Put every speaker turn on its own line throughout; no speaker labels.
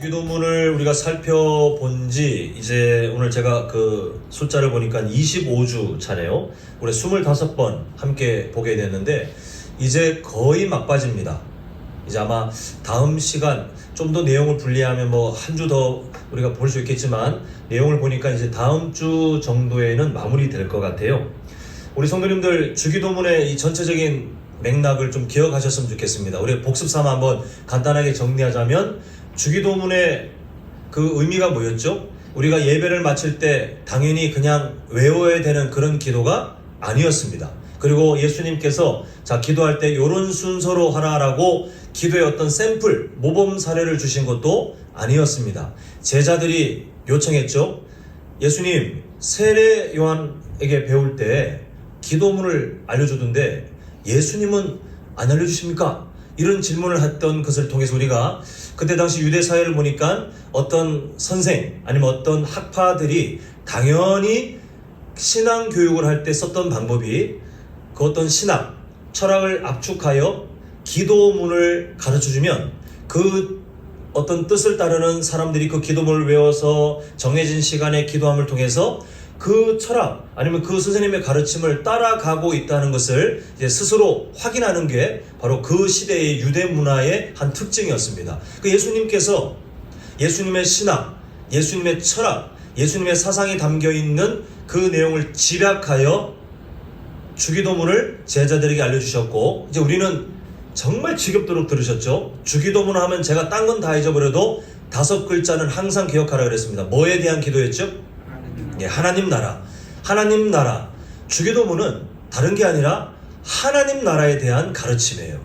기도문을 우리가 살펴본 지 이제 오늘 제가 그 숫자를 보니까 25주 차네요. 우리 25번 함께 보게 됐는데 이제 거의 막바지입니다. 이제 아마 다음 시간 좀 더 내용을 분리하면 뭐 한 주 더 우리가 볼 수 있겠지만 내용을 보니까 이제 다음 주 정도에는 마무리 될 것 같아요. 우리 성도님들 주기도문의 이 전체적인 맥락을 좀 기억하셨으면 좋겠습니다. 우리 복습 삼아 한번 간단하게 정리하자면 주기도문의 그 의미가 뭐였죠? 우리가 예배를 마칠 때 당연히 그냥 외워야 되는 그런 기도가 아니었습니다. 그리고 예수님께서 자 기도할 때 이런 순서로 하라라고 기도의 어떤 샘플, 모범 사례를 주신 것도 아니었습니다. 제자들이 요청했죠. 예수님, 세례 요한에게 배울 때 기도문을 알려주던데 예수님은 안 알려주십니까? 이런 질문을 했던 것을 통해서 우리가 그때 당시 유대 사회를 보니까 어떤 선생 아니면 어떤 학파들이 당연히 신앙 교육을 할 때 썼던 방법이 그 어떤 신학, 철학을 압축하여 기도문을 가르쳐주면 그 어떤 뜻을 따르는 사람들이 그 기도문을 외워서 정해진 시간에 기도함을 통해서 그 철학 아니면 그 선생님의 가르침을 따라가고 있다는 것을 이제 스스로 확인하는 게 바로 그 시대의 유대 문화의 한 특징이었습니다. 그 예수님께서 예수님의 신학, 예수님의 철학, 예수님의 사상이 담겨 있는 그 내용을 집약하여 주기도문을 제자들에게 알려주셨고, 이제 우리는 정말 지겹도록 들으셨죠. 주기도문 하면 제가 딴 건 다 잊어버려도 5글자는 항상 기억하라 그랬습니다. 뭐에 대한 기도였죠? 예, 하나님 나라. 하나님 나라. 주기도문은 다른 게 아니라 하나님 나라에 대한 가르침이에요.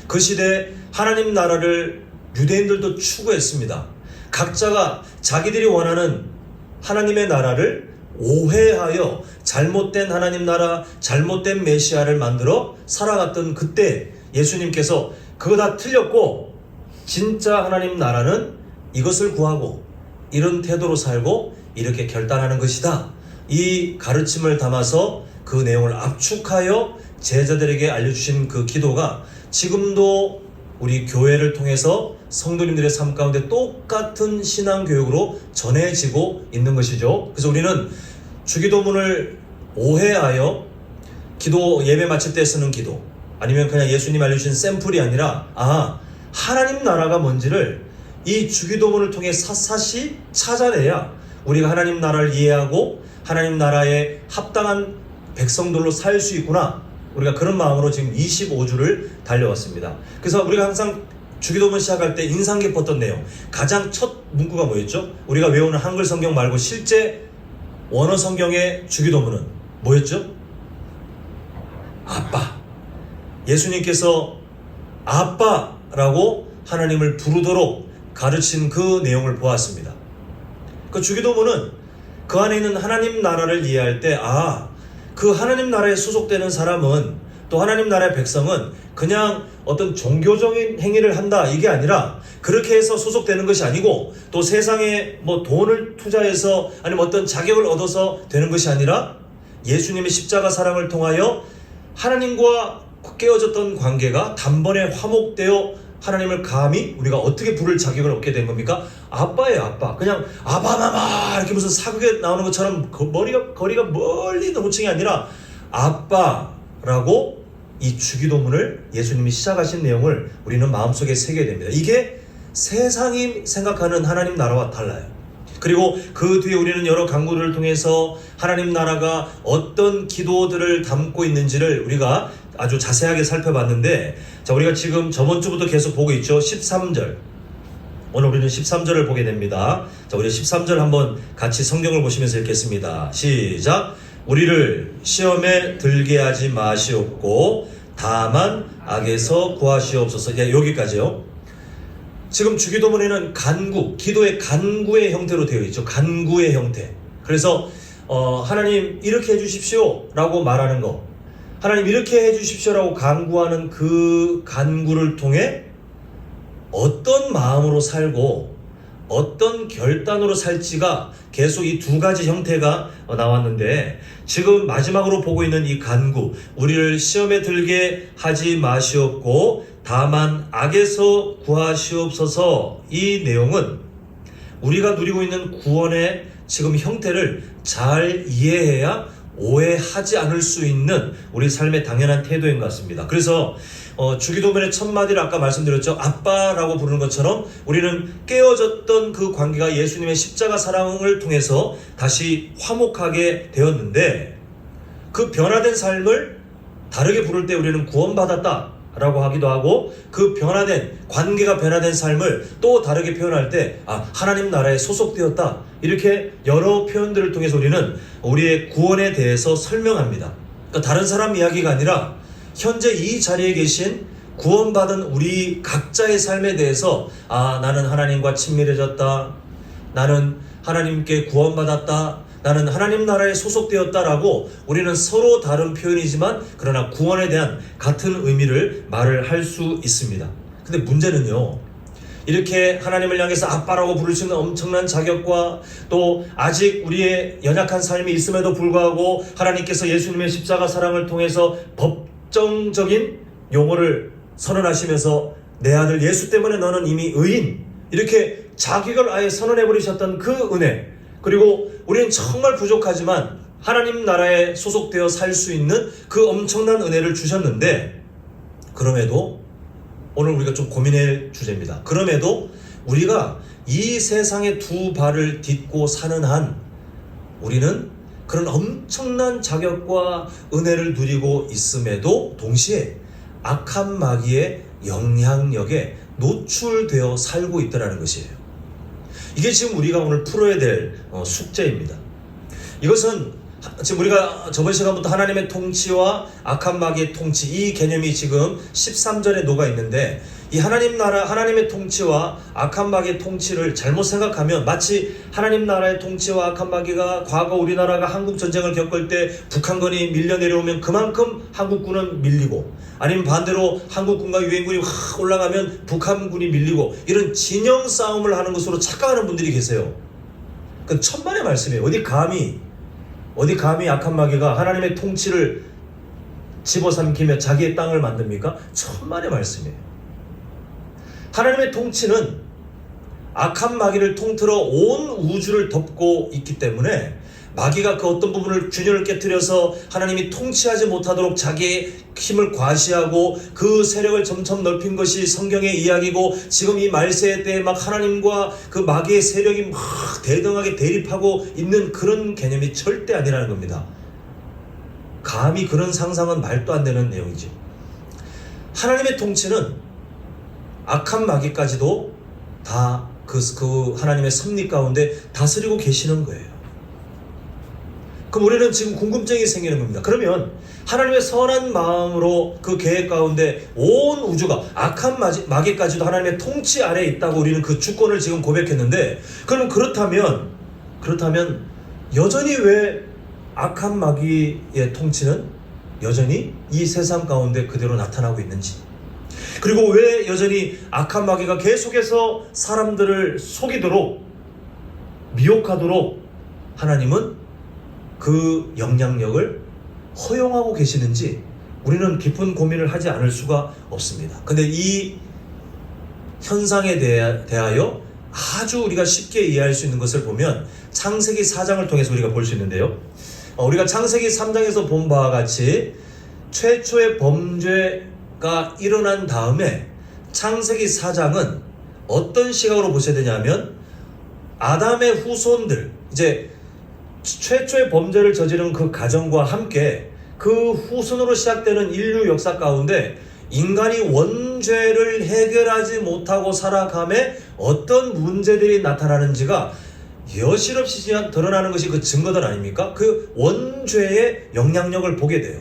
그 시대에 하나님 나라를 유대인들도 추구했습니다. 각자가 자기들이 원하는 하나님의 나라를 오해하여 잘못된 하나님 나라, 잘못된 메시아를 만들어 살아갔던 그때 예수님께서 그거 다 틀렸고 진짜 하나님 나라는 이것을 구하고 이런 태도로 살고 이렇게 결단하는 것이다. 이 가르침을 담아서 그 내용을 압축하여 제자들에게 알려주신 그 기도가 지금도 우리 교회를 통해서 성도님들의 삶 가운데 똑같은 신앙교육으로 전해지고 있는 것이죠. 그래서 우리는 주기도문을 오해하여 기도 예배 마칠 때 쓰는 기도 아니면 그냥 예수님 알려주신 샘플이 아니라 하나님 나라가 뭔지를 이 주기도문을 통해 샅샅이 찾아내야 우리가 하나님 나라를 이해하고 하나님 나라에 합당한 백성들로 살 수 있구나. 우리가 그런 마음으로 지금 25주를 달려왔습니다. 그래서 우리가 항상 주기도문 시작할 때 인상 깊었던 내용, 가장 첫 문구가 뭐였죠? 우리가 외우는 한글 성경 말고 실제 원어 성경의 주기도문은 뭐였죠? 아빠. 예수님께서 아빠라고 하나님을 부르도록 가르친 그 내용을 보았습니다. 그 주기도문은 그 안에 있는 하나님 나라를 이해할 때 그 하나님 나라에 소속되는 사람은 또 하나님 나라의 백성은 그냥 어떤 종교적인 행위를 한다 이게 아니라 그렇게 해서 소속되는 것이 아니고 또 세상에 뭐 돈을 투자해서 아니면 어떤 자격을 얻어서 되는 것이 아니라 예수님의 십자가 사랑을 통하여 하나님과 깨어졌던 관계가 단번에 화목되어 하나님을 감히 우리가 어떻게 부를 자격을 얻게 된 겁니까? 아빠예요, 아빠. 그냥 아바마마 이렇게 무슨 사극에 나오는 것처럼 거리가 멀리 넘치는 게 아니라 아빠라고 이 주기도문을 예수님이 시작하신 내용을 우리는 마음속에 새겨야 됩니다. 이게 세상이 생각하는 하나님 나라와 달라요. 그리고 그 뒤에 우리는 여러 강구를 통해서 하나님 나라가 어떤 기도들을 담고 있는지를 우리가 아주 자세하게 살펴봤는데, 자, 우리가 지금 저번 주부터 계속 보고 있죠. 13절. 오늘 우리는 13절을 보게 됩니다. 자, 우리 13절 한번 같이 성경을 보시면서 읽겠습니다. 시작. 우리를 시험에 들게 하지 마시옵고 다만 악에서 구하시옵소서. 여기까지요. 지금 주기도문에는 간구, 기도의 간구의 형태로 되어 있죠. 간구의 형태. 그래서 하나님 이렇게 해주십시오 라고 말하는 거, 하나님 이렇게 해주십시오 라고 간구하는 그 간구를 통해 어떤 마음으로 살고 어떤 결단으로 살지가 계속 이 두 가지 형태가 나왔는데, 지금 마지막으로 보고 있는 이 간구, 우리를 시험에 들게 하지 마시옵고 다만 악에서 구하시옵소서, 이 내용은 우리가 누리고 있는 구원의 지금 형태를 잘 이해해야 오해하지 않을 수 있는 우리 삶의 당연한 태도인 것 같습니다. 그래서 주기도문의 첫 마디를 아까 말씀드렸죠. 아빠라고 부르는 것처럼 우리는 깨어졌던 그 관계가 예수님의 십자가 사랑을 통해서 다시 화목하게 되었는데, 그 변화된 삶을 다르게 부를 때 우리는 구원받았다 라고 하기도 하고, 그 변화된 관계가 변화된 삶을 또 다르게 표현할 때 하나님 나라에 소속되었다, 이렇게 여러 표현들을 통해서 우리는 우리의 구원에 대해서 설명합니다. 그러니까 다른 사람 이야기가 아니라 현재 이 자리에 계신 구원받은 우리 각자의 삶에 대해서 나는 하나님과 친밀해졌다, 나는 하나님께 구원받았다, 나는 하나님 나라에 소속되었다라고 우리는 서로 다른 표현이지만 그러나 구원에 대한 같은 의미를 말을 할 수 있습니다. 근데 문제는요, 이렇게 하나님을 향해서 아빠라고 부를 수 있는 엄청난 자격과 또 아직 우리의 연약한 삶이 있음에도 불구하고 하나님께서 예수님의 십자가 사랑을 통해서 법정적인 용어를 선언하시면서 내 아들 예수 때문에 너는 이미 의인, 이렇게 자격을 아예 선언해버리셨던 그 은혜, 그리고 우리는 정말 부족하지만 하나님 나라에 소속되어 살 수 있는 그 엄청난 은혜를 주셨는데, 그럼에도 오늘 우리가 좀 고민할 주제입니다. 그럼에도 우리가 이 세상에 두 발을 딛고 사는 한 우리는 그런 엄청난 자격과 은혜를 누리고 있음에도 동시에 악한 마귀의 영향력에 노출되어 살고 있다는 것이에요. 이게 지금 우리가 오늘 풀어야 될 숙제입니다. 이것은 지금 우리가 저번 시간부터 하나님의 통치와 악한 마귀의 통치, 이 개념이 지금 13절에 녹아 있는데, 이 하나님 나라, 하나님의 통치와 악한 마귀의 통치를 잘못 생각하면 마치 하나님 나라의 통치와 악한 마귀가 과거 우리나라가 한국 전쟁을 겪을 때 북한군이 밀려 내려오면 그만큼 한국군은 밀리고, 아니면 반대로 한국군과 유엔군이 확 올라가면 북한군이 밀리고, 이런 진영 싸움을 하는 것으로 착각하는 분들이 계세요. 그건 천만의 말씀이에요. 어디 감히 악한 마귀가 하나님의 통치를 집어삼키며 자기의 땅을 만듭니까? 천만의 말씀이에요. 하나님의 통치는 악한 마귀를 통틀어 온 우주를 덮고 있기 때문에 마귀가 그 어떤 부분을 균형을 깨트려서 하나님이 통치하지 못하도록 자기의 힘을 과시하고 그 세력을 점점 넓힌 것이 성경의 이야기고, 지금 이 말세의 때에 막 하나님과 그 마귀의 세력이 막 대등하게 대립하고 있는 그런 개념이 절대 아니라는 겁니다. 감히 그런 상상은 말도 안 되는 내용이지. 하나님의 통치는 악한 마귀까지도 다 그 하나님의 섭리 가운데 다스리고 계시는 거예요. 그럼 우리는 지금 궁금증이 생기는 겁니다. 그러면 하나님의 선한 마음으로 그 계획 가운데 온 우주가 악한 마귀까지도 하나님의 통치 아래에 있다고 우리는 그 주권을 지금 고백했는데, 그럼 그렇다면 여전히 왜 악한 마귀의 통치는 여전히 이 세상 가운데 그대로 나타나고 있는지, 그리고 왜 여전히 악한 마귀가 계속해서 사람들을 속이도록 미혹하도록 하나님은 그 영향력을 허용하고 계시는지 우리는 깊은 고민을 하지 않을 수가 없습니다. 근데 이 현상에 대하여 아주 우리가 쉽게 이해할 수 있는 것을 보면 창세기 4장을 통해서 우리가 볼 수 있는데요. 우리가 창세기 3장에서 본 바와 같이 최초의 범죄가 일어난 다음에 창세기 4장은 어떤 시각으로 보셔야 되냐면, 아담의 후손들, 이제 최초의 범죄를 저지른 그 가정과 함께 그 후손으로 시작되는 인류 역사 가운데 인간이 원죄를 해결하지 못하고 살아감에 어떤 문제들이 나타나는지가 여실없이 드러나는 것이 그 증거들 아닙니까? 그 원죄의 영향력을 보게 돼요.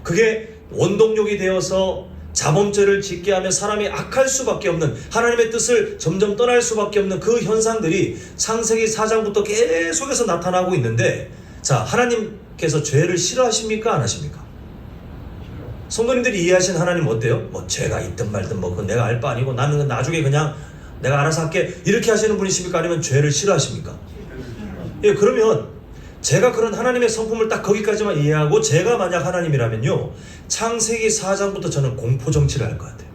그게 원동력이 되어서 자범죄를 짓게 하며 사람이 악할 수밖에 없는, 하나님의 뜻을 점점 떠날 수밖에 없는 그 현상들이 창세기 4장부터 계속해서 나타나고 있는데, 자, 하나님께서 죄를 싫어하십니까? 안 하십니까? 성도님들이 이해하신 하나님 어때요? 죄가 있든 말든 그건 내가 알 바 아니고 나는 나중에 그냥 내가 알아서 할게, 이렇게 하시는 분이십니까? 아니면 죄를 싫어하십니까? 예, 그러면 제가 그런 하나님의 성품을 딱 거기까지만 이해하고 제가 만약 하나님이라면요, 창세기 4장부터 저는 공포정치를 할 것 같아요.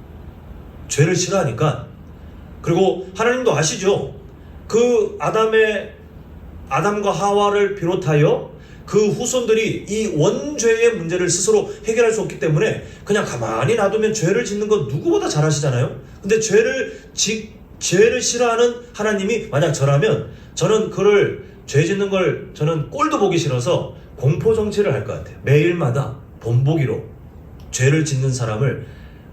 죄를 싫어하니까. 그리고 하나님도 아시죠? 그 아담과 하와를 비롯하여 그 후손들이 이 원죄의 문제를 스스로 해결할 수 없기 때문에 그냥 가만히 놔두면 죄를 짓는 건 누구보다 잘 아시잖아요. 근데 죄를 싫어하는 하나님이 만약 저라면 저는 그를 죄 짓는 걸 저는 꼴도 보기 싫어서 공포 정치를 할 것 같아요. 매일마다 본보기로 죄를 짓는 사람을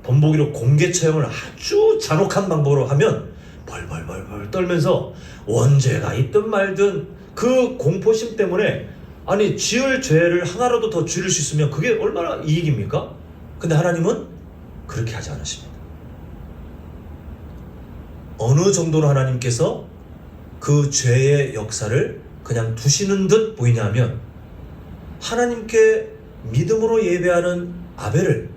본보기로 공개 처형을 아주 잔혹한 방법으로 하면 벌벌벌벌 떨면서 원죄가 있든 말든 그 공포심 때문에 아니 지을 죄를 하나라도 더 줄일 수 있으면 그게 얼마나 이익입니까? 근데 하나님은 그렇게 하지 않으십니다. 어느 정도로 하나님께서 그 죄의 역사를 그냥 두시는 듯 보이냐면 하나님께 믿음으로 예배하는 아벨을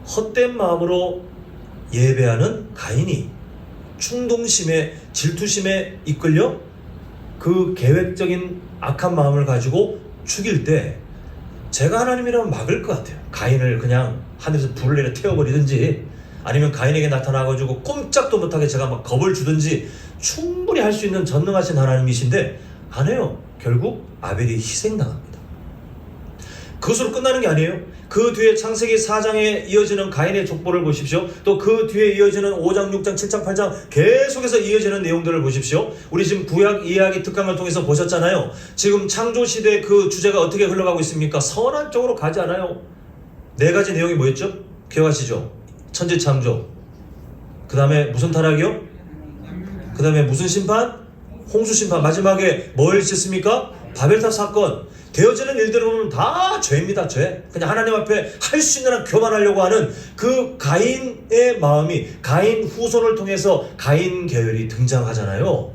헛된 마음으로 예배하는 가인이 충동심에 질투심에 이끌려 그 계획적인 악한 마음을 가지고 죽일 때 제가 하나님이라면 막을 것 같아요. 가인을 그냥 하늘에서 불을 내려 태워버리든지 아니면 가인에게 나타나가지고 꼼짝도 못하게 제가 막 겁을 주든지 충분히 할 수 있는 전능하신 하나님이신데 안 해요. 결국 아벨이 희생당합니다. 그것으로 끝나는 게 아니에요. 그 뒤에 창세기 4장에 이어지는 가인의 족보를 보십시오. 또 그 뒤에 이어지는 5장, 6장, 7장, 8장 계속해서 이어지는 내용들을 보십시오. 우리 지금 구약 이야기 특강을 통해서 보셨잖아요. 지금 창조시대 그 주제가 어떻게 흘러가고 있습니까? 선한 쪽으로 가지 않아요. 네 가지 내용이 뭐였죠? 기억하시죠? 천지창조, 그 다음에 무슨 타락이요? 그 다음에 무슨 심판? 홍수심판. 마지막에 뭘 짓습니까? 바벨탑 사건. 되어지는 일들을 보면 다 죄입니다. 죄. 그냥 하나님 앞에 할 수 있는 한 교만하려고 하는 그 가인의 마음이 가인 후손을 통해서 가인 계열이 등장하잖아요.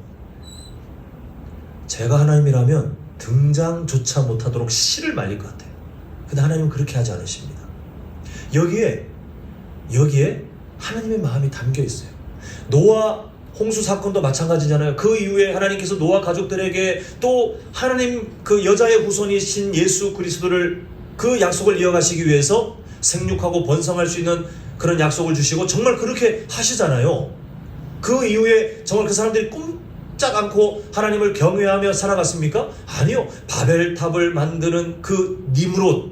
제가 하나님이라면 등장조차 못하도록 씨를 말릴 것 같아요. 근데 하나님은 그렇게 하지 않으십니다. 여기에 하나님의 마음이 담겨 있어요. 노아 홍수 사건도 마찬가지잖아요. 그 이후에 하나님께서 노아 가족들에게 또 하나님 그 여자의 후손이신 예수 그리스도를 그 약속을 이어가시기 위해서 생육하고 번성할 수 있는 그런 약속을 주시고 정말 그렇게 하시잖아요. 그 이후에 정말 그 사람들이 꼼짝 않고 하나님을 경외하며 살아갔습니까? 아니요. 바벨탑을 만드는 그 니므롯,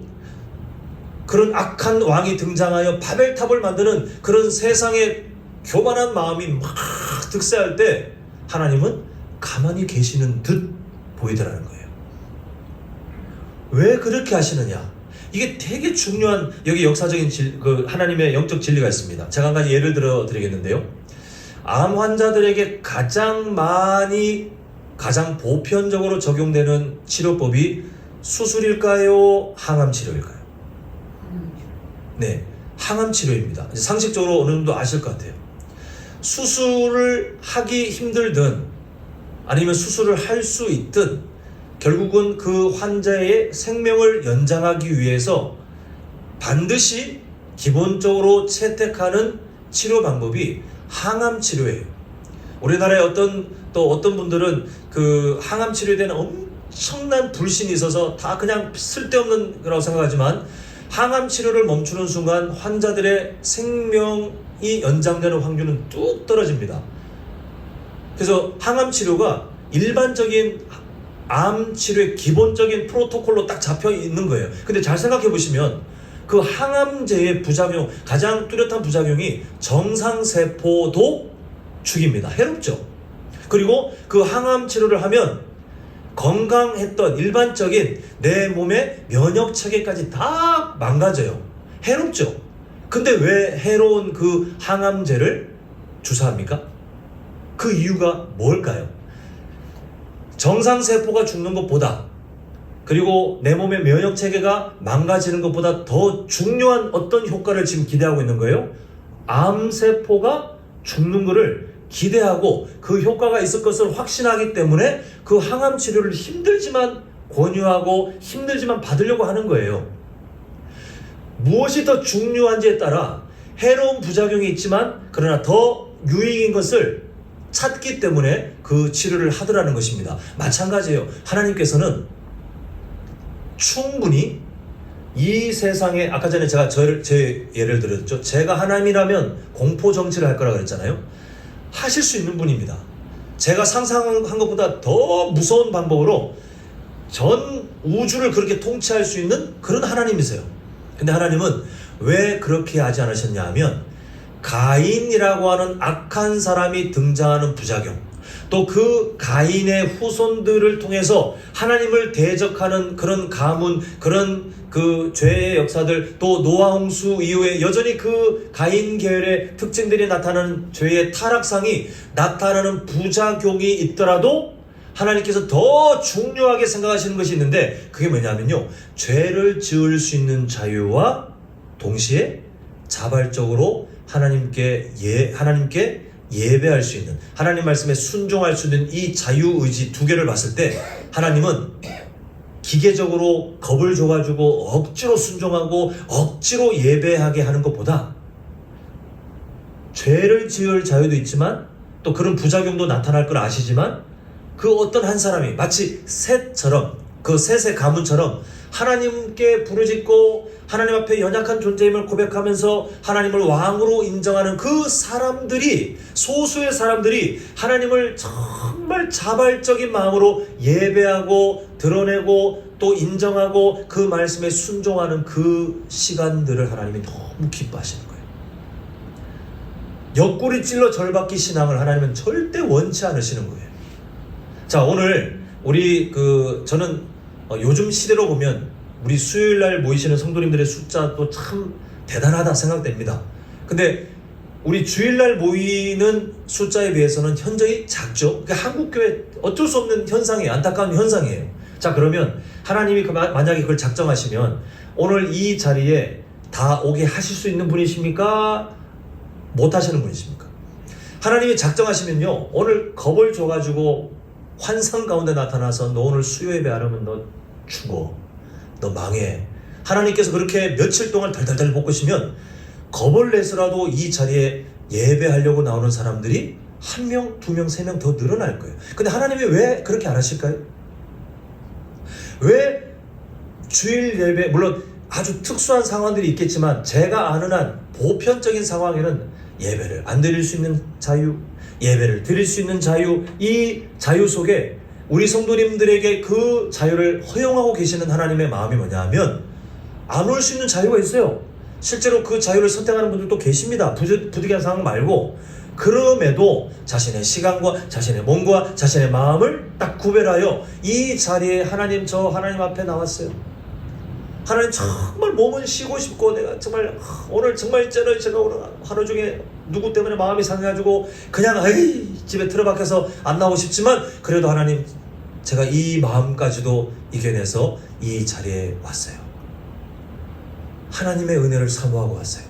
그런 악한 왕이 등장하여 바벨탑을 만드는 그런 세상의 교만한 마음이 막 득세할 때 하나님은 가만히 계시는 듯 보이더라는 거예요. 왜 그렇게 하시느냐? 이게 되게 중요한 여기 역사적인 그 하나님의 영적 진리가 있습니다. 제가 한 가지 예를 들어 드리겠는데요. 암 환자들에게 가장 보편적으로 적용되는 치료법이 수술일까요? 항암 치료일까요? 네, 항암 치료입니다. 상식적으로 어느 정도 아실 것 같아요. 수술을 하기 힘들든 아니면 수술을 할 수 있든 결국은 그 환자의 생명을 연장하기 위해서 반드시 기본적으로 채택하는 치료 방법이 항암 치료예요. 우리나라에 어떤 분들은 그 항암 치료에 대한 엄청난 불신이 있어서 다 그냥 쓸데없는 거라고 생각하지만 항암 치료를 멈추는 순간 환자들의 생명이 연장되는 확률은 뚝 떨어집니다. 그래서 항암 치료가 일반적인 암 치료의 기본적인 프로토콜로 딱 잡혀 있는 거예요. 근데 잘 생각해 보시면 그 항암제의 부작용, 가장 뚜렷한 부작용이 정상세포도 죽입니다. 해롭죠. 그리고 그 항암 치료를 하면 건강했던 일반적인 내 몸의 면역 체계까지 다 망가져요. 해롭죠. 근데 왜 해로운 그 항암제를 주사합니까? 그 이유가 뭘까요? 정상세포가 죽는 것보다, 그리고 내 몸의 면역 체계가 망가지는 것보다 더 중요한 어떤 효과를 지금 기대하고 있는 거예요? 암세포가 죽는 것을 기대하고 그 효과가 있을 것을 확신하기 때문에 그 항암 치료를 힘들지만 권유하고 힘들지만 받으려고 하는 거예요. 무엇이 더 중요한지에 따라 해로운 부작용이 있지만 그러나 더 유익인 것을 찾기 때문에 그 치료를 하더라는 것입니다. 마찬가지예요. 하나님께서는 충분히 이 세상에, 아까 전에 제가 제 예를 들었죠. 제가 하나님이라면 공포 정치를 할 거라 그랬잖아요. 하실 수 있는 분입니다. 제가 상상한 것보다 더 무서운 방법으로 전 우주를 그렇게 통치할 수 있는 그런 하나님이세요. 근데 하나님은 왜 그렇게 하지 않으셨냐 하면 가인이라고 하는 악한 사람이 등장하는 부작용, 또 그 가인의 후손들을 통해서 하나님을 대적하는 그런 가문, 그런 그 죄의 역사들, 또 노아 홍수 이후에 여전히 그 가인 계열의 특징들이 나타나는 죄의 타락상이 나타나는 부작용이 있더라도 하나님께서 더 중요하게 생각하시는 것이 있는데, 그게 뭐냐면요, 죄를 지을 수 있는 자유와 동시에 자발적으로 하나님께 예배할 수 있는, 하나님 말씀에 순종할 수 있는 이 자유의지 두 개를 봤을 때 하나님은 기계적으로 겁을 줘가지고 억지로 순종하고 억지로 예배하게 하는 것보다 죄를 지을 자유도 있지만 또 그런 부작용도 나타날 걸 아시지만 그 어떤 한 사람이 마치 셋처럼, 그 셋의 가문처럼 하나님께 부르짖고 하나님 앞에 연약한 존재임을 고백하면서 하나님을 왕으로 인정하는 그 사람들이, 소수의 사람들이 하나님을 정말 자발적인 마음으로 예배하고 드러내고 또 인정하고 그 말씀에 순종하는 그 시간들을 하나님이 너무 기뻐하시는 거예요. 옆구리 찔러 절받기 신앙을 하나님은 절대 원치 않으시는 거예요. 자, 오늘 우리 저는 요즘 시대로 보면 우리 수요일날 모이시는 성도님들의 숫자도 참 대단하다 생각됩니다. 근데 우리 주일날 모이는 숫자에 비해서는 현저히 작죠. 그러니까 한국교회 어쩔 수 없는 현상이에요. 안타까운 현상이에요. 자, 그러면 하나님이 만약에 그걸 작정하시면 오늘 이 자리에 다 오게 하실 수 있는 분이십니까? 못 하시는 분이십니까? 하나님이 작정하시면요, 오늘 겁을 줘가지고 환상 가운데 나타나서 너 오늘 수요 예배 안 하면 너 죽어, 너 망해, 하나님께서 그렇게 며칠 동안 달달달 볶으시면 겁을 내서라도 이 자리에 예배하려고 나오는 사람들이 1명, 2명, 3명 더 늘어날 거예요. 근데 하나님이 왜 그렇게 안 하실까요? 왜 주일 예배, 물론 아주 특수한 상황들이 있겠지만 제가 아는 한 보편적인 상황에는 예배를 안 드릴 수 있는 자유, 예배를 드릴 수 있는 자유, 이 자유 속에 우리 성도님들에게 그 자유를 허용하고 계시는 하나님의 마음이 뭐냐 하면 안 올 수 있는 자유가 있어요. 실제로 그 자유를 선택하는 분들도 계십니다. 부득이한 상황 말고. 그럼에도 자신의 시간과 자신의 몸과 자신의 마음을 딱 구별하여 이 자리에 하나님, 저 하나님 앞에 나왔어요. 하나님, 정말 몸은 쉬고 싶고 내가 정말 오늘 정말 있잖아요, 제가 오늘 하루 중에 누구 때문에 마음이 상해가지고 그냥 집에 틀어박혀서 안 나오고 싶지만 그래도 하나님, 제가 이 마음까지도 이겨내서 이 자리에 왔어요. 하나님의 은혜를 사모하고 왔어요.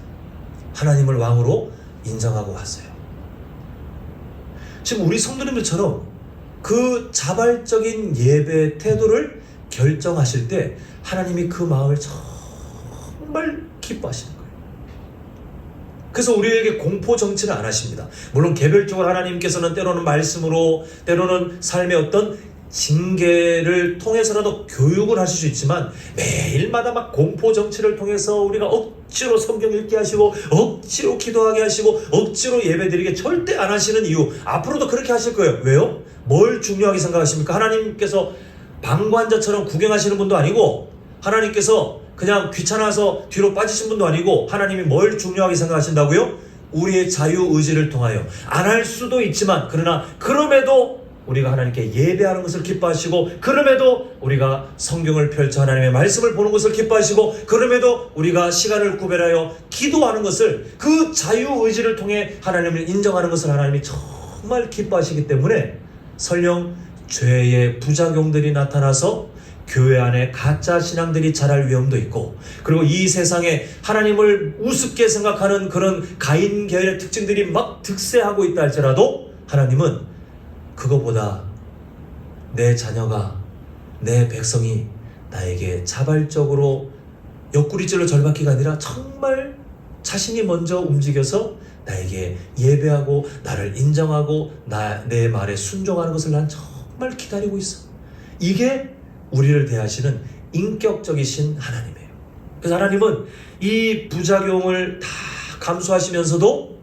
하나님을 왕으로 인정하고 왔어요. 지금 우리 성도님들처럼 그 자발적인 예배 태도를 결정하실 때 하나님이 그 마음을 정말 기뻐하시는 거예요. 그래서 우리에게 공포 정치는 안 하십니다. 물론 개별적으로 하나님께서는 때로는 말씀으로, 때로는 삶의 어떤 징계를 통해서라도 교육을 하실 수 있지만 매일마다 막 공포 정치를 통해서 우리가 억지로 성경 읽게 하시고 억지로 기도하게 하시고 억지로 예배드리게 절대 안 하시는 이유, 앞으로도 그렇게 하실 거예요. 왜요? 뭘 중요하게 생각하십니까? 하나님께서 방관자처럼 구경하시는 분도 아니고 하나님께서 그냥 귀찮아서 뒤로 빠지신 분도 아니고 하나님이 뭘 중요하게 생각하신다고요? 우리의 자유의지를 통하여 안 할 수도 있지만 그러나 그럼에도 우리가 하나님께 예배하는 것을 기뻐하시고, 그럼에도 우리가 성경을 펼쳐 하나님의 말씀을 보는 것을 기뻐하시고, 그럼에도 우리가 시간을 구별하여 기도하는 것을, 그 자유의지를 통해 하나님을 인정하는 것을 하나님이 정말 기뻐하시기 때문에 설령 죄의 부작용들이 나타나서 교회 안에 가짜 신앙들이 자랄 위험도 있고, 그리고 이 세상에 하나님을 우습게 생각하는 그런 가인 계열의 특징들이 막 득세하고 있다 할지라도 하나님은 그거보다 내 자녀가, 내 백성이 나에게 자발적으로 옆구리질러 절받기가 아니라 정말 자신이 먼저 움직여서 나에게 예배하고 나를 인정하고 내 말에 순종하는 것을 난 정말 기다리고 있어. 이게 우리를 대하시는 인격적이신 하나님이에요. 그래서 하나님은 이 부작용을 다 감수하시면서도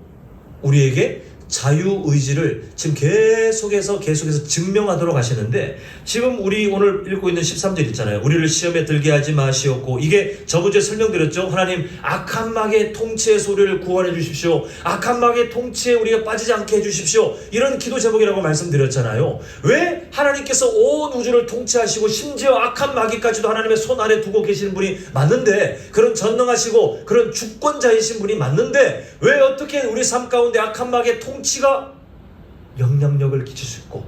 우리에게 자유의지를 지금 계속해서 증명하도록 하시는데, 지금 우리 오늘 읽고 있는 13절 있잖아요. 우리를 시험에 들게 하지 마시옵고, 이게 저번주에 설명드렸죠. 하나님 악한 마귀의 통치에서 우리를 구원해 주십시오. 악한 마귀의 통치에 우리가 빠지지 않게 해주십시오. 이런 기도 제목이라고 말씀드렸잖아요. 왜 하나님께서 온 우주를 통치하시고 심지어 악한 마귀까지도 하나님의 손 아래 두고 계시는 분이 맞는데, 그런 전능하시고 그런 주권자이신 분이 맞는데, 왜 어떻게 우리 삶 가운데 악한 마귀의 통치가 영향력을 끼칠 수 있고,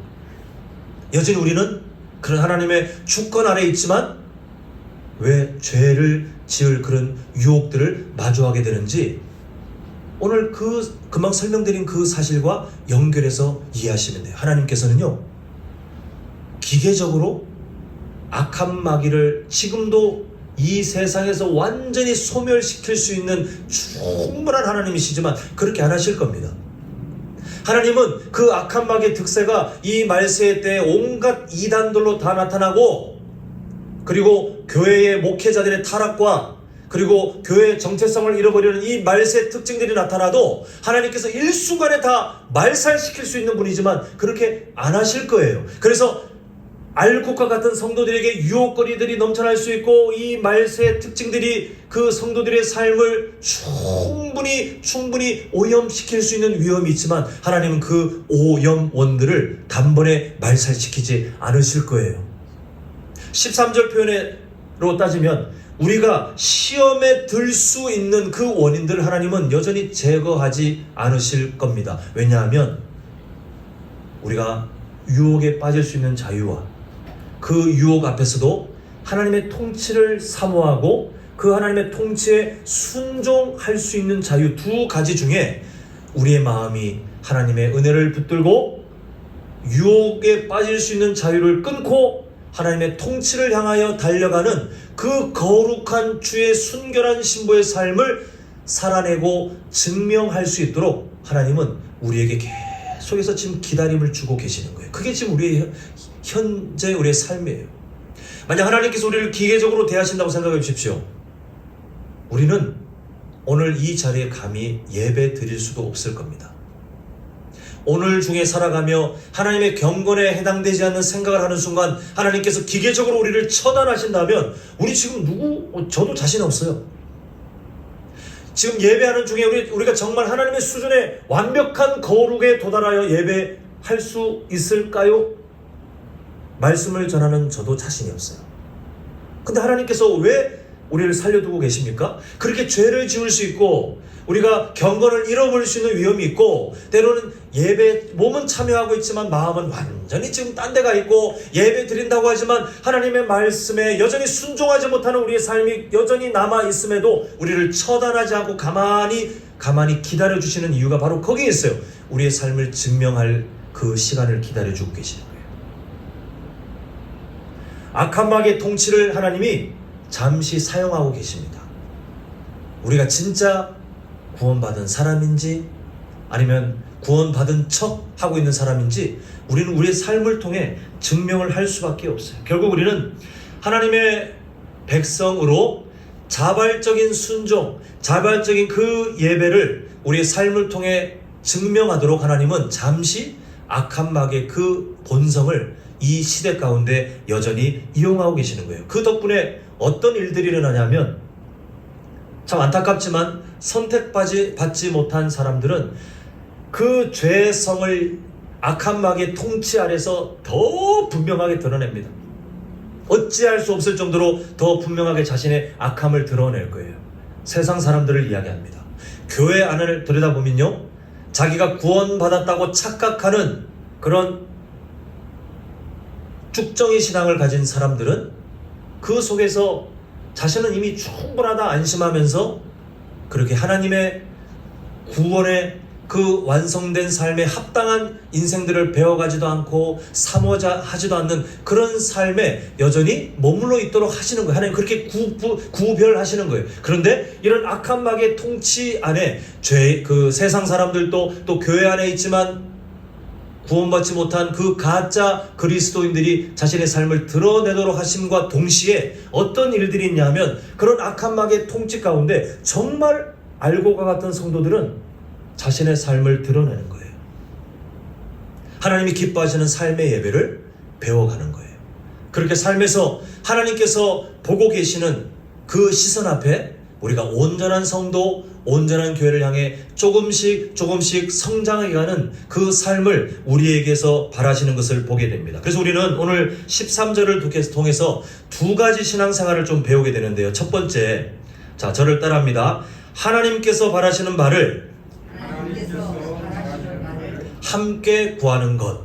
여전히 우리는 그런 하나님의 주권 아래 있지만 왜 죄를 지을 그런 유혹들을 마주하게 되는지, 오늘 금방 설명드린 그 사실과 연결해서 이해하시면 돼요. 하나님께서는요, 기계적으로 악한 마귀를 지금도 이 세상에서 완전히 소멸시킬 수 있는 충분한 하나님이시지만 그렇게 안 하실 겁니다. 하나님은 그 악한 마귀의 득세가 이 말세의 때에 온갖 이단들로 다 나타나고, 그리고 교회의 목회자들의 타락과 그리고 교회의 정체성을 잃어버리는 이 말세의 특징들이 나타나도 하나님께서 일순간에 다 말살시킬 수 있는 분이지만 그렇게 안 하실 거예요. 그래서 알곡과 같은 성도들에게 유혹거리들이 넘쳐날 수 있고, 이 말세의 특징들이 그 성도들의 삶을 충분히 오염시킬 수 있는 위험이 있지만, 하나님은 그 오염원들을 단번에 말살시키지 않으실 거예요. 13절 표현으로 따지면 우리가 시험에 들 수 있는 그 원인들을 하나님은 여전히 제거하지 않으실 겁니다. 왜냐하면 우리가 유혹에 빠질 수 있는 자유와 그 유혹 앞에서도 하나님의 통치를 사모하고 그 하나님의 통치에 순종할 수 있는 자유, 두 가지 중에 우리의 마음이 하나님의 은혜를 붙들고 유혹에 빠질 수 있는 자유를 끊고 하나님의 통치를 향하여 달려가는 그 거룩한 주의 순결한 신부의 삶을 살아내고 증명할 수 있도록 하나님은 우리에게 계속해서 지금 기다림을 주고 계시는 거예요. 그게 지금 우리의 현재 우리의 삶이에요. 만약 하나님께서 우리를 기계적으로 대하신다고 생각해 주십시오. 우리는 오늘 이 자리에 감히 예배 드릴 수도 없을 겁니다. 오늘 중에 살아가며 하나님의 경건에 해당되지 않는 생각을 하는 순간 하나님께서 기계적으로 우리를 처단하신다면 우리 지금 저도 자신 없어요. 지금 예배하는 중에 우리가 정말 하나님의 수준의 완벽한 거룩에 도달하여 예배할 수 있을까요? 말씀을 전하는 저도 자신이 없어요. 근데 하나님께서 왜 우리를 살려두고 계십니까? 그렇게 죄를 지을 수 있고 우리가 경건을 잃어버릴 수 있는 위험이 있고, 때로는 예배 몸은 참여하고 있지만 마음은 완전히 지금 딴 데가 있고, 예배 드린다고 하지만 하나님의 말씀에 여전히 순종하지 못하는 우리의 삶이 여전히 남아있음에도 우리를 처단하지 않고 가만히 기다려주시는 이유가 바로 거기에 있어요. 우리의 삶을 증명할 그 시간을 기다려주고 계시는 거예요. 악한 마귀의 통치를 하나님이 잠시 사용하고 계십니다. 우리가 진짜 구원받은 사람인지 아니면 구원받은 척 하고 있는 사람인지 우리는 우리의 삶을 통해 증명을 할 수밖에 없어요. 결국 우리는 하나님의 백성으로 자발적인 순종, 자발적인 그 예배를 우리의 삶을 통해 증명하도록 하나님은 잠시 악한 마귀의 그 본성을 이 시대 가운데 여전히 이용하고 계시는 거예요. 그 덕분에 어떤 일들이 일어나냐면, 참 안타깝지만 선택받지 못한 사람들은 그 죄성을 악한 마귀의 통치 아래서 더 분명하게 드러냅니다. 어찌할 수 없을 정도로 더 분명하게 자신의 악함을 드러낼 거예요. 세상 사람들을 이야기합니다. 교회 안을 들여다보면요, 자기가 구원받았다고 착각하는 그런 쭉정이 신앙을 가진 사람들은 그 속에서 자신은 이미 충분하다 안심하면서 그렇게 하나님의 구원의 그 완성된 삶에 합당한 인생들을 배워가지도 않고 사모자 하지도 않는 그런 삶에 여전히 머물러 있도록 하시는 거예요. 하나님 그렇게 구별하시는 거예요. 그런데 이런 악한 마귀의 통치 안에 그 세상 사람들도 또 교회 안에 있지만 구원받지 못한 그 가짜 그리스도인들이 자신의 삶을 드러내도록 하심과 동시에 어떤 일들이 있냐면, 그런 악한 마귀의 통치 가운데 정말 알고가 같은 성도들은 자신의 삶을 드러내는 거예요. 하나님이 기뻐하시는 삶의 예배를 배워가는 거예요. 그렇게 삶에서 하나님께서 보고 계시는 그 시선 앞에 우리가 온전한 성도, 온전한 교회를 향해 조금씩 성장해가는 그 삶을 우리에게서 바라시는 것을 보게 됩니다. 그래서 우리는 오늘 13절을 통해서 두 가지 신앙생활을 좀 배우게 되는데요. 첫 번째, 자, 저를 따라합니다. 하나님께서 바라시는 바를 함께 구하는 것.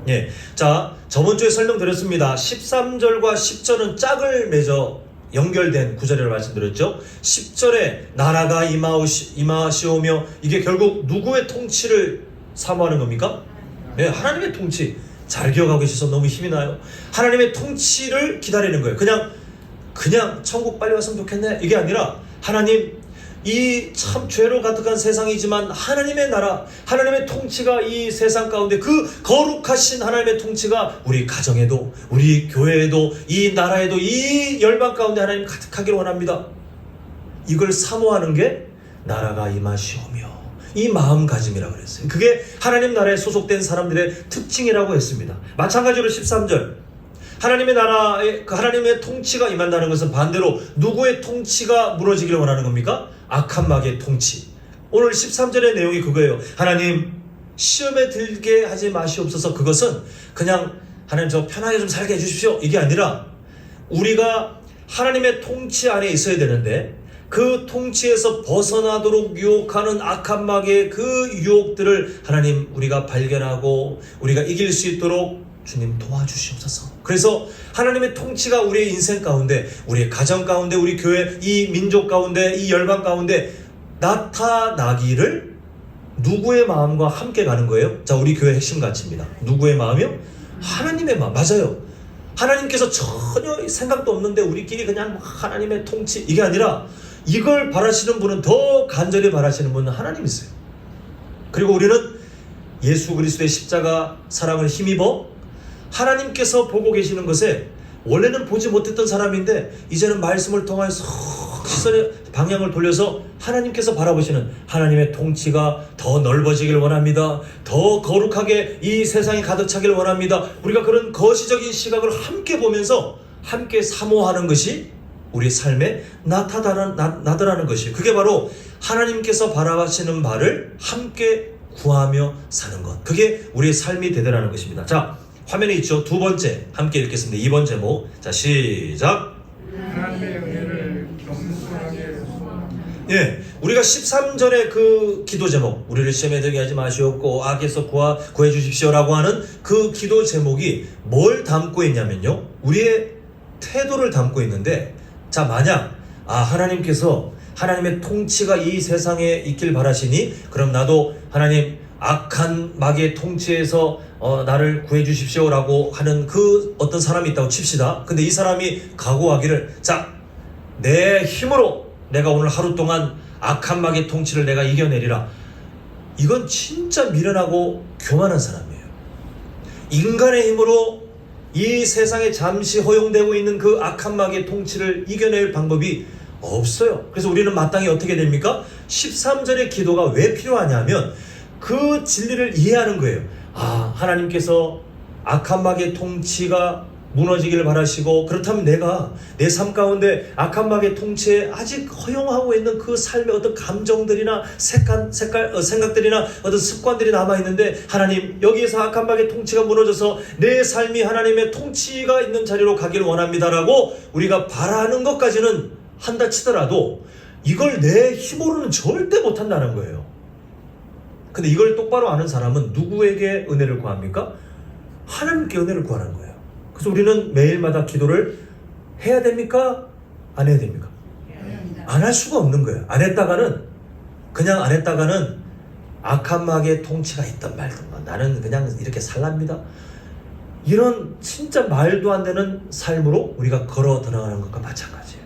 예, 자, 저번 주에 설명드렸습니다. 13절과 10절은 짝을 맺어 연결된 구절이라고 말씀드렸죠. 10절에 나라가 임하시오며, 이게 결국 누구의 통치를 사모하는 겁니까? 네, 하나님의 통치. 잘 기억하고 계셔서 너무 힘이 나요. 하나님의 통치를 기다리는 거예요. 그냥 천국 빨리 왔으면 좋겠네, 이게 아니라 하나님, 이 참 죄로 가득한 세상이지만 하나님의 나라, 하나님의 통치가 이 세상 가운데, 그 거룩하신 하나님의 통치가 우리 가정에도, 우리 교회에도, 이 나라에도, 이 열방 가운데 하나님 가득하기를 원합니다. 이걸 사모하는 게 나라가 임하시오며, 이 마음가짐이라고 그랬어요. 그게 하나님 나라에 소속된 사람들의 특징이라고 했습니다. 마찬가지로 13절, 하나님의 나라에 하나님의 통치가 임한다는 것은 반대로 누구의 통치가 무너지기를 원하는 겁니까? 악한 마귀의 통치. 오늘 13절의 내용이 그거예요. 하나님, 시험에 들게 하지 마시옵소서. 그것은 그냥 하나님 저 편하게 좀 살게 해주십시오, 이게 아니라 우리가 하나님의 통치 안에 있어야 되는데, 그 통치에서 벗어나도록 유혹하는 악한 마귀의 그 유혹들을 하나님, 우리가 발견하고 우리가 이길 수 있도록 주님 도와주시옵소서. 그래서 하나님의 통치가 우리의 인생 가운데, 우리의 가정 가운데, 우리 교회, 이 민족 가운데, 이 열방 가운데 나타나기를 누구의 마음과 함께 가는 거예요? 자, 우리 교회 핵심 가치입니다. 누구의 마음이요? 하나님의 마음. 맞아요. 하나님께서 전혀 생각도 없는데 우리끼리 그냥 하나님의 통치, 이게 아니라 이걸 바라시는 분은, 더 간절히 바라시는 분은 하나님이세요. 그리고 우리는 예수 그리스도의 십자가 사랑을 힘입어 하나님께서 보고 계시는 것에, 원래는 보지 못했던 사람인데 이제는 말씀을 통해서 시선의 방향을 돌려서 하나님께서 바라보시는 하나님의 통치가 더 넓어지길 원합니다. 더 거룩하게 이 세상이 가득 차길 원합니다. 우리가 그런 거시적인 시각을 함께 보면서 함께 사모하는 것이 우리 삶에 나타나더라는 것이에요. 그게 바로 하나님께서 바라보시는 바를 함께 구하며 사는 것. 그게 우리의 삶이 되더라는 것입니다. 자, 화면에 있죠. 두 번째 함께 읽겠습니다. 2번 제목. 자, 시작.
하나님의 은혜를 겸손하게 소망합니다.
예, 우리가 13절의 그 기도 제목, 우리를 시험에 들게 하지 마시옵고 악에서 구해 주십시오라고 하는 그 기도 제목이 뭘 담고 있냐면요, 우리의 태도를 담고 있는데, 자, 만약 하나님께서 하나님의 통치가 이 세상에 있길 바라시니, 그럼 나도 하나님 악한 마귀의 통치에서 나를 구해 주십시오라고 하는 그 어떤 사람이 있다고 칩시다. 근데 이 사람이 각오하기를, 자, 내 힘으로 내가 오늘 하루 동안 악한 마귀의 통치를 내가 이겨내리라. 이건 진짜 미련하고 교만한 사람이에요. 인간의 힘으로 이 세상에 잠시 허용되고 있는 그 악한 마귀의 통치를 이겨낼 방법이 없어요. 그래서 우리는 마땅히 어떻게 됩니까? 13절의 기도가 왜 필요하냐면 그 진리를 이해하는 거예요. 하나님께서 악한 마귀의 통치가 무너지기를 바라시고, 그렇다면 내가 내 삶 가운데 악한 마귀의 통치에 아직 허용하고 있는 그 삶의 어떤 감정들이나 생각들이나 어떤 습관들이 남아있는데, 하나님, 여기에서 악한 마귀의 통치가 무너져서 내 삶이 하나님의 통치가 있는 자리로 가기를 원합니다라고 우리가 바라는 것까지는 한다 치더라도 이걸 내 힘으로는 절대 못한다는 거예요. 근데 이걸 똑바로 아는 사람은 누구에게 은혜를 구합니까? 하나님께 은혜를 구하는 거예요. 그래서 우리는 매일마다 기도를 해야 됩니까? 안 해야 됩니까? 안 할 수가 없는 거예요. 안 했다가는 악한 마귀의 통치가 있던 말든 나는 그냥 이렇게 살랍니다. 이런 진짜 말도 안 되는 삶으로 우리가 걸어 들어가는 것과 마찬가지예요.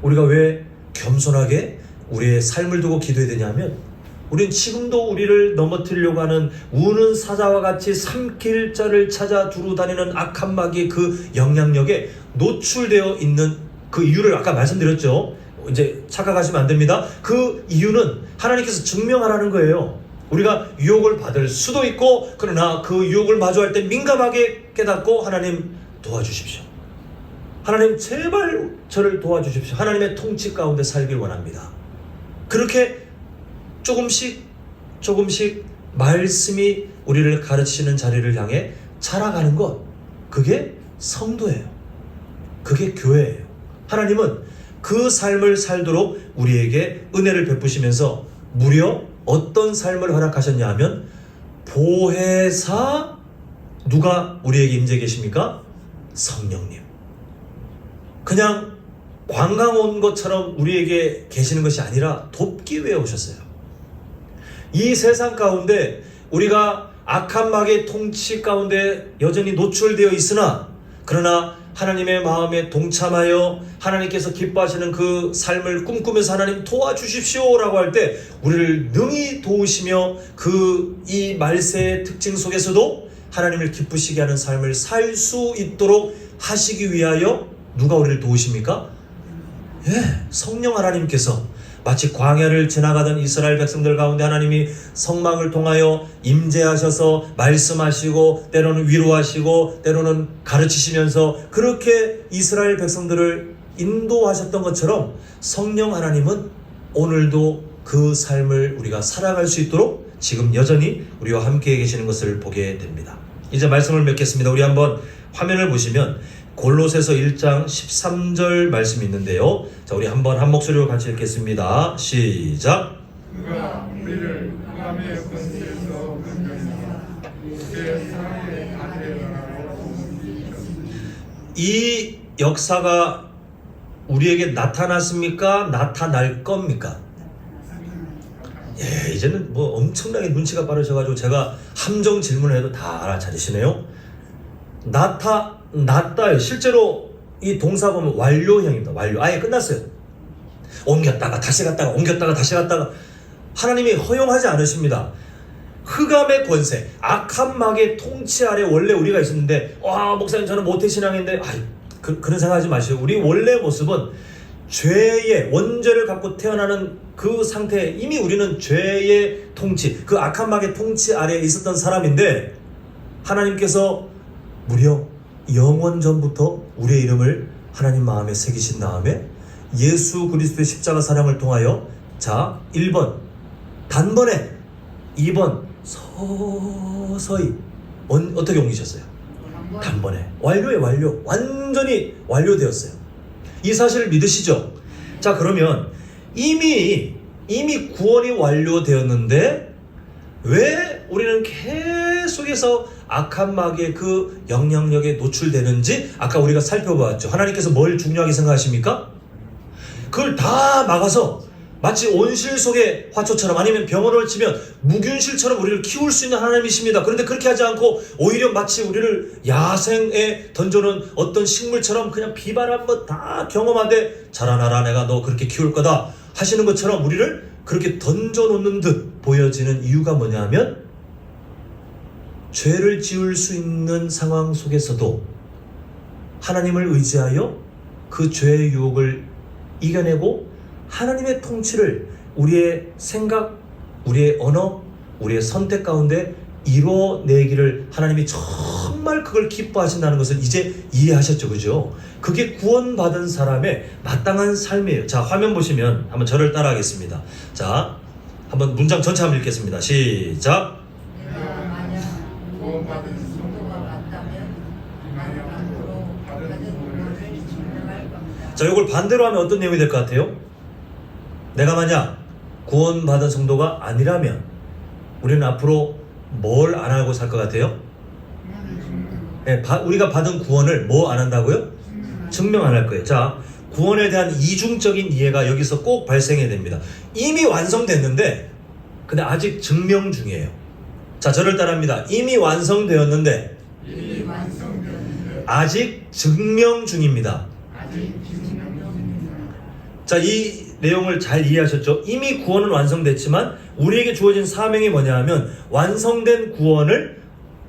우리가 왜 겸손하게 우리의 삶을 두고 기도해야 되냐면, 우린 지금도 우리를 넘어뜨리려고 하는 우는 사자와 같이 삼킬 자를 찾아 두루 다니는 악한 마귀의 그 영향력에 노출되어 있는 그 이유를 아까 말씀드렸죠. 이제 착각하시면 안 됩니다. 그 이유는 하나님께서 증명하라는 거예요. 우리가 유혹을 받을 수도 있고, 그러나 그 유혹을 마주할 때 민감하게 깨닫고 하나님 도와주십시오. 하나님 제발 저를 도와주십시오. 하나님의 통치 가운데 살길 원합니다. 그렇게 조금씩 말씀이 우리를 가르치는 자리를 향해 자라가는 것, 그게 성도예요. 그게 교회예요. 하나님은 그 삶을 살도록 우리에게 은혜를 베푸시면서 무려 어떤 삶을 허락하셨냐 하면, 보혜사, 누가 우리에게 임재 계십니까? 성령님. 그냥 관광 온 것처럼 우리에게 계시는 것이 아니라 돕기 위해 오셨어요. 이 세상 가운데 우리가 악한 마귀의 통치 가운데 여전히 노출되어 있으나, 그러나 하나님의 마음에 동참하여 하나님께서 기뻐하시는 그 삶을 꿈꾸면서 하나님 도와주십시오 라고 할 때 우리를 능히 도우시며, 이 말세의 특징 속에서도 하나님을 기쁘시게 하는 삶을 살 수 있도록 하시기 위하여 누가 우리를 도우십니까? 성령 하나님께서 마치 광야를 지나가던 이스라엘 백성들 가운데 하나님이 성막을 통하여 임재하셔서 말씀하시고 때로는 위로하시고 때로는 가르치시면서 그렇게 이스라엘 백성들을 인도하셨던 것처럼, 성령 하나님은 오늘도 그 삶을 우리가 살아갈 수 있도록 지금 여전히 우리와 함께 계시는 것을 보게 됩니다. 이제 말씀을 맺겠습니다. 우리 한번 화면을 보시면 골로새서 1장 13절 말씀이 있는데요. 자, 우리 한번 한 목소리로 같이 읽겠습니다. 시작.
그가 우리를 흑암의 권세에서 건져내사 그의 사랑의 아들의 나라로 옮기셨습니다.
이 역사가 우리에게 나타났습니까? 나타날 겁니까? 이제는 뭐 엄청나게 눈치가 빠르셔가지고 제가 함정 질문을 해도 다 알아차리시네요. 나타나요. 실제로 이 동사 보면 완료형입니다. 완료. 아예 끝났어요. 옮겼다가 다시 갔다가 옮겼다가 다시 갔다가. 하나님이 허용하지 않으십니다. 흑암의 권세, 악한 마귀의 통치 아래 원래 우리가 있었는데, 목사님 저는 모태신앙인데, 그런 생각하지 마시고, 우리 원래 모습은 죄의 원죄를 갖고 태어나는 그 상태에 이미 우리는 죄의 통치, 그 악한 마귀의 통치 아래에 있었던 사람인데, 하나님께서 무려 영원 전부터 우리의 이름을 하나님 마음에 새기신 다음에 예수 그리스도의 십자가 사랑을 통하여, 자, 1번 단번에, 2번 서서히 어떻게 옮기셨어요? 단번에. 완료예요. 완료. 완전히 완료되었어요. 이 사실을 믿으시죠? 자, 그러면 이미 구원이 완료되었는데 왜 우리는 계속해서 악한 마귀의 그 영향력에 노출되는지 아까 우리가 살펴보았죠. 하나님께서 뭘 중요하게 생각하십니까? 그걸 다 막아서 마치 온실 속의 화초처럼, 아니면 병원을 치면 무균실처럼 우리를 키울 수 있는 하나님이십니다. 그런데 그렇게 하지 않고 오히려 마치 우리를 야생에 던져놓은 어떤 식물처럼 그냥 비바람 한번 다 경험하되 자라나라, 내가 너 그렇게 키울 거다 하시는 것처럼 우리를 그렇게 던져놓는 듯 보여지는 이유가 뭐냐 하면, 죄를 지을 수 있는 상황 속에서도 하나님을 의지하여 그 죄의 유혹을 이겨내고 하나님의 통치를 우리의 생각, 우리의 언어, 우리의 선택 가운데 이뤄내기를 하나님이 정말 그걸 기뻐하신다는 것을 이제 이해하셨죠. 그죠? 그게 구원받은 사람의 마땅한 삶이에요. 자, 화면 보시면 한번 저를 따라하겠습니다. 자, 한번 문장 전체 한번 읽겠습니다. 시작.
내가 만약 구원받은 성도가 맞다면 만약 앞으로 받은 구원을 증명할 겁니다.
자, 이걸 반대로 하면 어떤 내용이 될 것 같아요? 내가 만약 구원받은 성도가 아니라면 우리는 앞으로 뭘 안 하고 살 것 같아요? 우리가 받은 구원을 뭐 안 한다고요? 증명 안 할 거예요. 자, 구원에 대한 이중적인 이해가 여기서 꼭 발생해야 됩니다. 이미 완성됐는데 근데 아직 증명 중이에요. 자, 저를 따라합니다. 이미 완성되었는데 아직 증명 중입니다. 자, 이 내용을 잘 이해하셨죠? 이미 구원은 완성됐지만 우리에게 주어진 사명이 뭐냐 하면, 완성된 구원을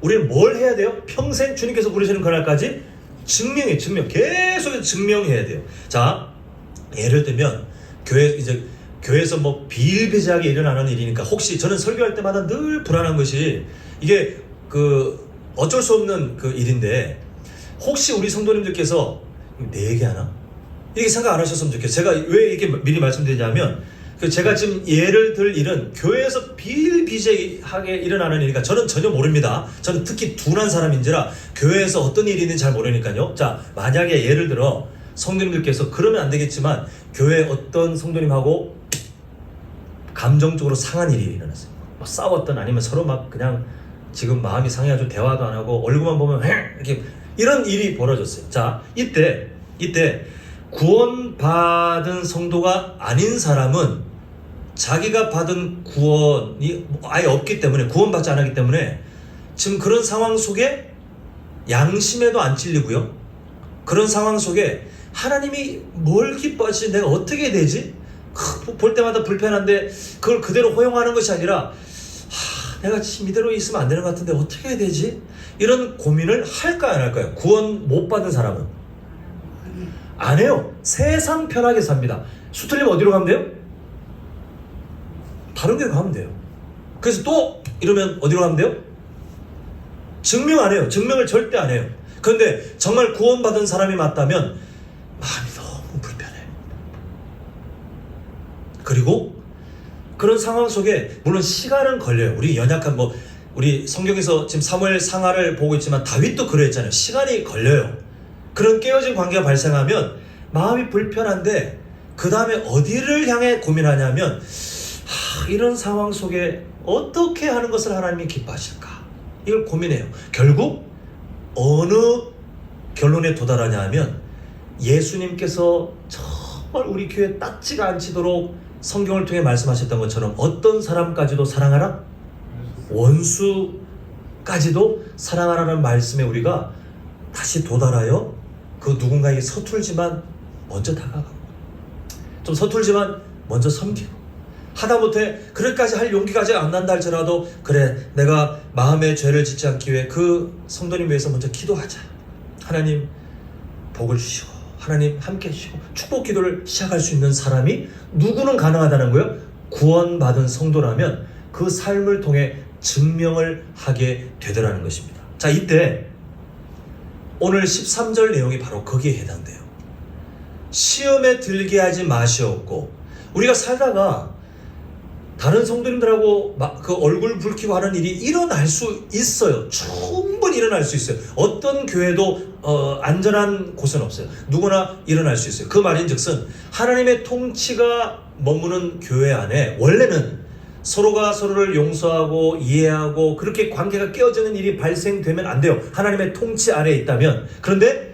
우리는 뭘 해야 돼요? 평생 주님께서 부르시는 그날까지 증명. 계속해서 증명해야 돼요. 자, 예를 들면 교회 이제 교회에서 뭐 비일비재하게 일어나는 일이니까 혹시 저는 설교할 때마다 늘 불안한 것이 이게 그 어쩔 수 없는 그 일인데 혹시 우리 성도님들께서 내 얘기하나? 이렇게 생각 안 하셨으면 좋겠어요. 제가 왜 이렇게 미리 말씀드리냐면 그 제가 지금 예를 들 일은 교회에서 비일비재하게 일어나는 일이니까 저는 전혀 모릅니다. 저는 특히 둔한 사람인지라 교회에서 어떤 일이 있는지 잘 모르니까요. 자, 만약에 예를 들어 성도님들께서 그러면 안 되겠지만 교회 어떤 성도님하고 감정적으로 상한 일이 일어났어요. 뭐 싸웠던 아니면 서로 막 그냥 지금 마음이 상해가지고 대화도 안 하고 얼굴만 보면 이렇게 이런 일이 벌어졌어요. 자, 이때 구원받은 성도가 아닌 사람은 자기가 받은 구원이 아예 없기 때문에 구원받지 않았기 때문에 지금 그런 상황 속에 양심에도 안 찔리고요. 그런 상황 속에 하나님이 뭘 기뻐하시지 내가 어떻게 해야 되지? 볼 때마다 불편한데 그걸 그대로 허용하는 것이 아니라 내가 지금 이대로 있으면 안 되는 것 같은데 어떻게 해야 되지? 이런 고민을 할까요 안 할까요? 구원 못 받은 사람은 안 해요. 세상 편하게 삽니다. 수틀리면 어디로 가면 돼요? 다른 데 가면 돼요. 그래서 또 이러면 어디로 가면 돼요? 증명 안 해요. 증명을 절대 안 해요. 그런데 정말 구원받은 사람이 맞다면 마음이 너무 불편해. 그리고 그런 상황 속에 물론 시간은 걸려요. 우리 연약한 우리 성경에서 지금 사무엘 상하를 보고 있지만 다윗도 그랬잖아요. 시간이 걸려요. 그런 깨어진 관계가 발생하면 마음이 불편한데 그 다음에 어디를 향해 고민하냐면 이런 상황 속에 어떻게 하는 것을 하나님이 기뻐하실까? 이걸 고민해요. 결국 어느 결론에 도달하냐 하면 예수님께서 정말 우리 교회에 딱지가 않치도록 성경을 통해 말씀하셨던 것처럼 어떤 사람까지도 사랑하라? 원수까지도 사랑하라는 말씀에 우리가 다시 도달하여 그 누군가에게 서툴지만 먼저 다가가고 좀 서툴지만 먼저 섬기고 하다못해 그럴까지 할 용기가 아직 안 난다 할지라도 그래 내가 마음의 죄를 짓지 않기 위해 그 성도님 위해서 먼저 기도하자. 하나님 복을 주시고 하나님 함께 해주시고 축복 기도를 시작할 수 있는 사람이 누구는 가능하다는 거예요? 구원받은 성도라면 그 삶을 통해 증명을 하게 되더라는 것입니다. 자, 이때 오늘 13절 내용이 바로 거기에 해당돼요. 시험에 들게 하지 마시옵고 우리가 살다가 다른 성도님들하고 그 얼굴 붉히고 하는 일이 일어날 수 있어요. 충분히 일어날 수 있어요. 어떤 교회도 안전한 곳은 없어요. 누구나 일어날 수 있어요. 그 말인즉슨 하나님의 통치가 머무는 교회 안에 원래는 서로가 서로를 용서하고 이해하고 그렇게 관계가 깨어지는 일이 발생되면 안 돼요. 하나님의 통치 아래에 있다면. 그런데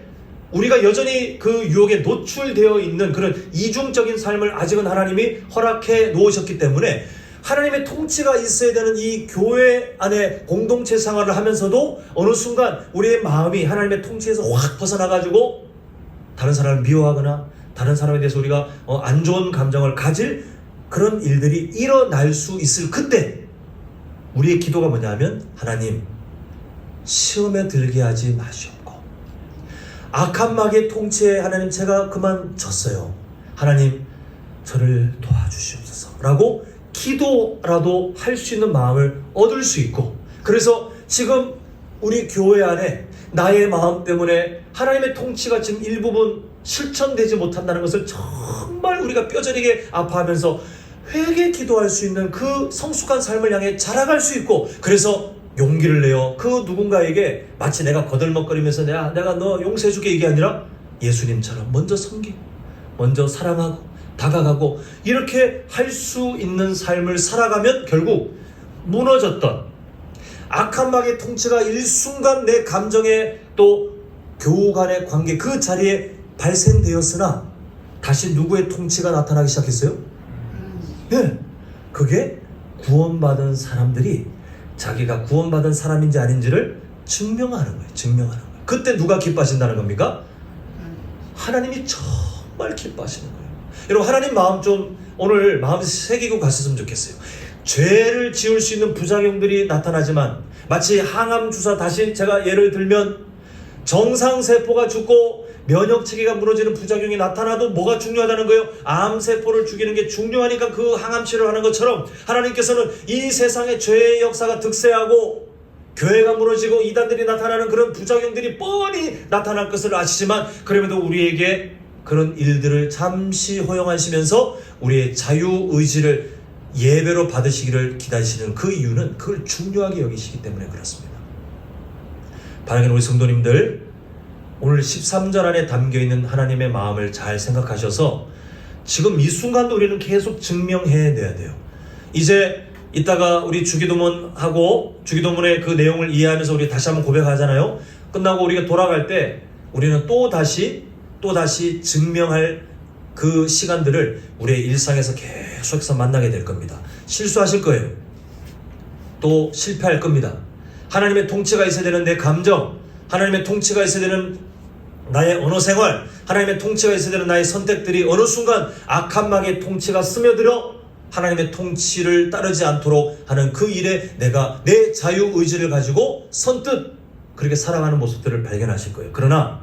우리가 여전히 그 유혹에 노출되어 있는 그런 이중적인 삶을 아직은 하나님이 허락해 놓으셨기 때문에 하나님의 통치가 있어야 되는 이 교회 안에 공동체 생활을 하면서도 어느 순간 우리의 마음이 하나님의 통치에서 확 벗어나가지고 다른 사람을 미워하거나 다른 사람에 대해서 우리가 안 좋은 감정을 가질 그런 일들이 일어날 수 있을 그때 우리의 기도가 뭐냐면 하나님 시험에 들게 하지 마시옵고 악한 마귀의 통치에 하나님 제가 그만 졌어요. 하나님 저를 도와주시옵소서 라고 기도라도 할 수 있는 마음을 얻을 수 있고 그래서 지금 우리 교회 안에 나의 마음 때문에 하나님의 통치가 지금 일부분 실천되지 못한다는 것을 정말 우리가 뼈저리게 아파하면서 회개 기도할 수 있는 그 성숙한 삶을 향해 자라갈 수 있고 그래서 용기를 내어 그 누군가에게 마치 내가 거들먹거리면서 내가 너 용서해줄게 이게 아니라 예수님처럼 먼저 섬기고 먼저 사랑하고 다가가고 이렇게 할 수 있는 삶을 살아가면 결국 무너졌던 악한 마귀의 통치가 일순간 내 감정에 또 교우 간의 관계 그 자리에 발생되었으나 다시 누구의 통치가 나타나기 시작했어요? 네, 그게 구원받은 사람들이 자기가 구원받은 사람인지 아닌지를 증명하는 거예요. 증명하는 거예요. 그때 누가 기뻐하신다는 겁니까? 하나님이 정말 기뻐하시는 거예요. 여러분 하나님 마음 좀 오늘 마음에 새기고 갔으면 좋겠어요. 죄를 지을 수 있는 부작용들이 나타나지만 마치 항암 주사 다시 제가 예를 들면 정상세포가 죽고 면역 체계가 무너지는 부작용이 나타나도 뭐가 중요하다는 거예요? 암세포를 죽이는 게 중요하니까 그 항암 치료를 하는 것처럼 하나님께서는 이 세상에 죄의 역사가 득세하고 교회가 무너지고 이단들이 나타나는 그런 부작용들이 뻔히 나타날 것을 아시지만 그럼에도 우리에게 그런 일들을 잠시 허용하시면서 우리의 자유의지를 예배로 받으시기를 기다리시는 그 이유는 그걸 중요하게 여기시기 때문에 그렇습니다. 바라기는 우리 성도님들, 오늘 13절 안에 담겨있는 하나님의 마음을 잘 생각하셔서 지금 이 순간도 우리는 계속 증명해내야 돼요. 이제 이따가 우리 주기도문하고 주기도문의 그 내용을 이해하면서 우리 다시 한번 고백하잖아요. 끝나고 우리가 돌아갈 때 우리는 또 다시 증명할 그 시간들을 우리의 일상에서 계속해서 만나게 될 겁니다. 실수하실 거예요. 또 실패할 겁니다. 하나님의 통치가 있어야 되는 내 감정, 하나님의 통치가 있어야 되는 나의 언어 생활, 하나님의 통치가 있어야 되는 나의 선택들이 어느 순간 악한 마귀의 통치가 스며들어 하나님의 통치를 따르지 않도록 하는 그 일에 내가 내 자유의지를 가지고 선뜻 그렇게 살아가는 모습들을 발견하실 거예요. 그러나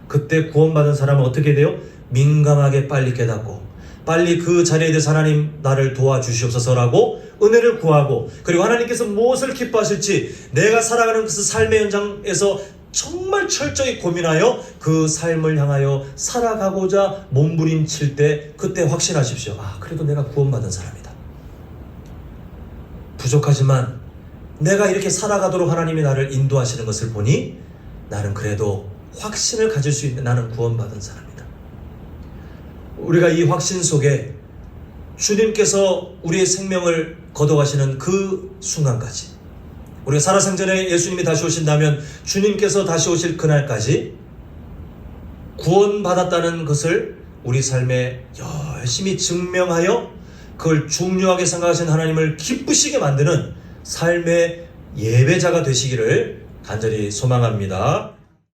그때 구원받은 사람은 어떻게 돼요? 민감하게 빨리 깨닫고 빨리 그 자리에 대해서 하나님 나를 도와주시옵소서라고 은혜를 구하고, 그리고 하나님께서 무엇을 기뻐하실지 내가 살아가는 그 삶의 현장에서 정말 철저히 고민하여 그 삶을 향하여 살아가고자 몸부림칠 때 그때 확신하십시오. 아, 그래도 내가 구원받은 사람이다. 부족하지만 내가 이렇게 살아가도록 하나님이 나를 인도하시는 것을 보니 나는 그래도 확신을 가질 수 있는, 나는 구원받은 사람이다. 우리가 이 확신 속에 주님께서 우리의 생명을 거둬가시는 그 순간까지, 우리가 살아생전에 예수님이 다시 오신다면 주님께서 다시 오실 그날까지 구원받았다는 것을 우리 삶에 열심히 증명하여 그걸 중요하게 생각하신 하나님을 기쁘시게 만드는 삶의 예배자가 되시기를 간절히 소망합니다.